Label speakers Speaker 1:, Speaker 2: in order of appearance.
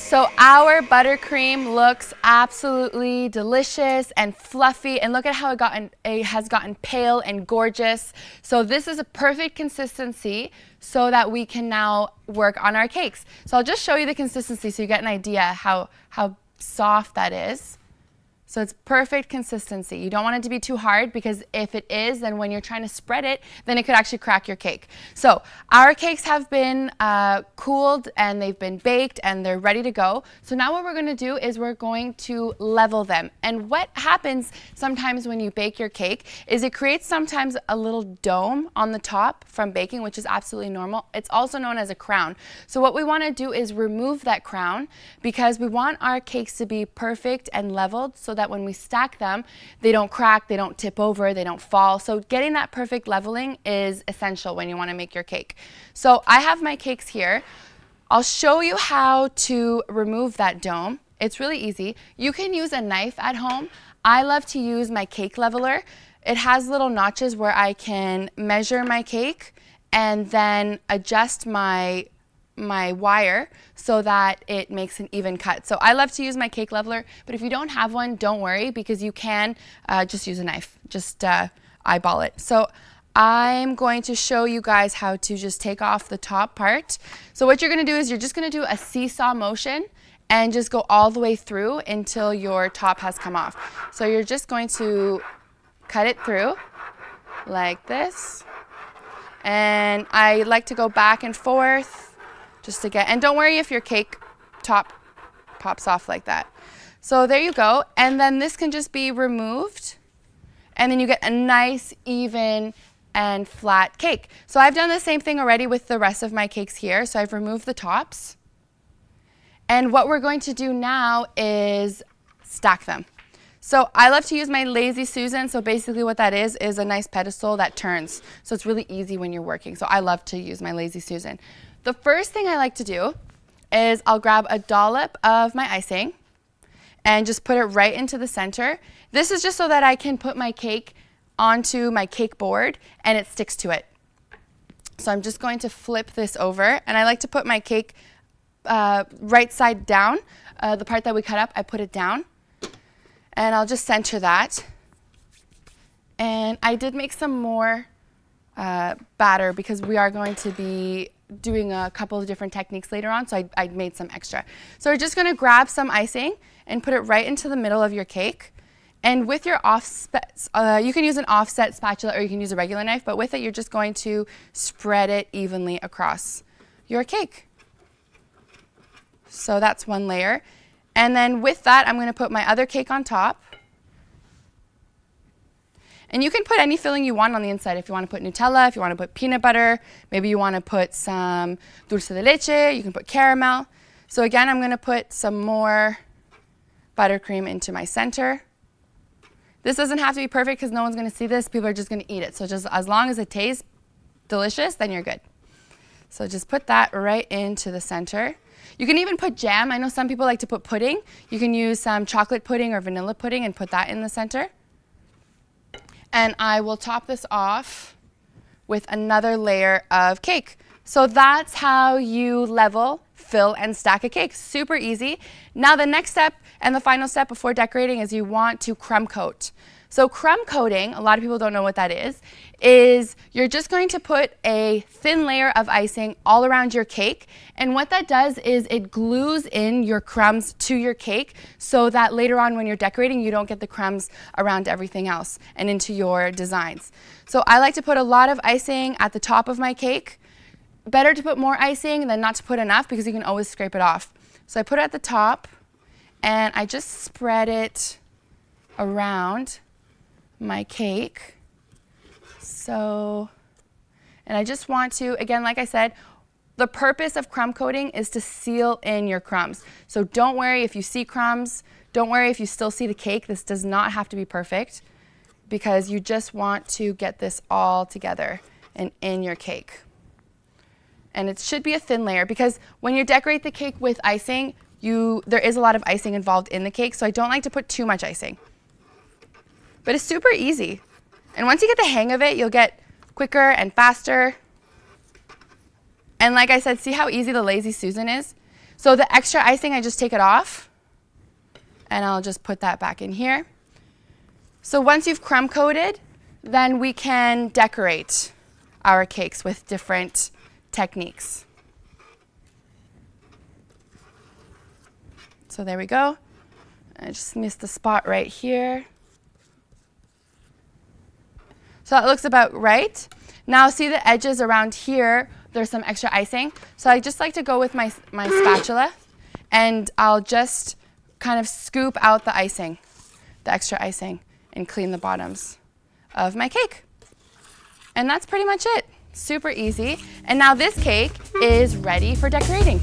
Speaker 1: So our buttercream looks absolutely delicious and fluffy, and look at how it has gotten pale and gorgeous. So this is a perfect consistency so that we can now work on our cakes. So I'll just show you the consistency so you get an idea how soft that is. So it's perfect consistency. You don't want it to be too hard, because if it is, then when you're trying to spread it, then it could actually crack your cake. So our cakes have been cooled and they've been baked and they're ready to go. So now what we're going to do is we're going to level them. And what happens sometimes when you bake your cake is it creates sometimes a little dome on the top from baking, which is absolutely normal. It's also known as a crown. So what we want to do is remove that crown, because we want our cakes to be perfect and leveled, so that when we stack them, they don't crack, they don't tip over, they don't fall. So getting that perfect leveling is essential when you want to make your cake. So I have my cakes here. I'll show you how to remove that dome. It's really easy. You can use a knife at home. I love to use my cake leveler. It has little notches where I can measure my cake and then adjust my wire so that it makes an even cut. So I love to use my cake leveler, but if you don't have one, don't worry, because you can just use a knife. Just eyeball it. So I'm going to show you guys how to just take off the top part. So what you're going to do is you're just going to do a seesaw motion and just go all the way through until your top has come off. So you're just going to cut it through like this. And I like to go back and forth just to get, and don't worry if your cake top pops off like that. So there you go. And then this can just be removed, and then you get a nice, even, and flat cake. So I've done the same thing already with the rest of my cakes here. So I've removed the tops. And what we're going to do now is stack them. So I love to use my Lazy Susan. So basically what that is a nice pedestal that turns. So it's really easy when you're working. So I love to use my Lazy Susan. The first thing I like to do is I'll grab a dollop of my icing and just put it right into the center. This is just so that I can put my cake onto my cake board and it sticks to it. So I'm just going to flip this over, and I like to put my cake right side down. The part that we cut up, I put it down, and I'll just center that. And I did make some more batter because we are going to be doing a couple of different techniques later on, so I made some extra. So we're just going to grab some icing and put it right into the middle of your cake. And with your offset, you can use an offset spatula or you can use a regular knife, but with it you're just going to spread it evenly across your cake. So that's one layer. And then with that, I'm going to put my other cake on top. And you can put any filling you want on the inside. If you want to put Nutella, if you want to put peanut butter, maybe you want to put some dulce de leche, you can put caramel. So again, I'm going to put some more buttercream into my center. This doesn't have to be perfect because no one's going to see this. People are just going to eat it. So just as long as it tastes delicious, then you're good. So just put that right into the center. You can even put jam. I know some people like to put pudding. You can use some chocolate pudding or vanilla pudding and put that in the center. And I will top this off with another layer of cake. So that's how you level, fill, and stack a cake. Super easy. Now the next step and the final step before decorating is you want to crumb coat. So crumb coating, a lot of people don't know what that is you're just going to put a thin layer of icing all around your cake. And what that does is it glues in your crumbs to your cake so that later on when you're decorating, you don't get the crumbs around everything else and into your designs. So I like to put a lot of icing at the top of my cake. Better to put more icing than not to put enough because you can always scrape it off. So I put it at the top and I just spread it around my cake. So, and I just want to, again, like I said, the purpose of crumb coating is to seal in your crumbs. So don't worry if you see crumbs. Don't worry if you still see the cake. This does not have to be perfect because you just want to get this all together and in your cake. And it should be a thin layer because when you decorate the cake with icing, there is a lot of icing involved in the cake, so I don't like to put too much icing. But it's super easy. And once you get the hang of it, you'll get quicker and faster. And like I said, see how easy the Lazy Susan is? So the extra icing, I just take it off, and I'll just put that back in here. So once you've crumb coated, then we can decorate our cakes with different techniques. So there we go. I just missed the spot right here. So that looks about right. Now see the edges around here, there's some extra icing. So I just like to go with my spatula, and I'll just kind of scoop out the icing, the extra icing, and clean the bottoms of my cake. And that's pretty much it. Super easy. And now this cake is ready for decorating.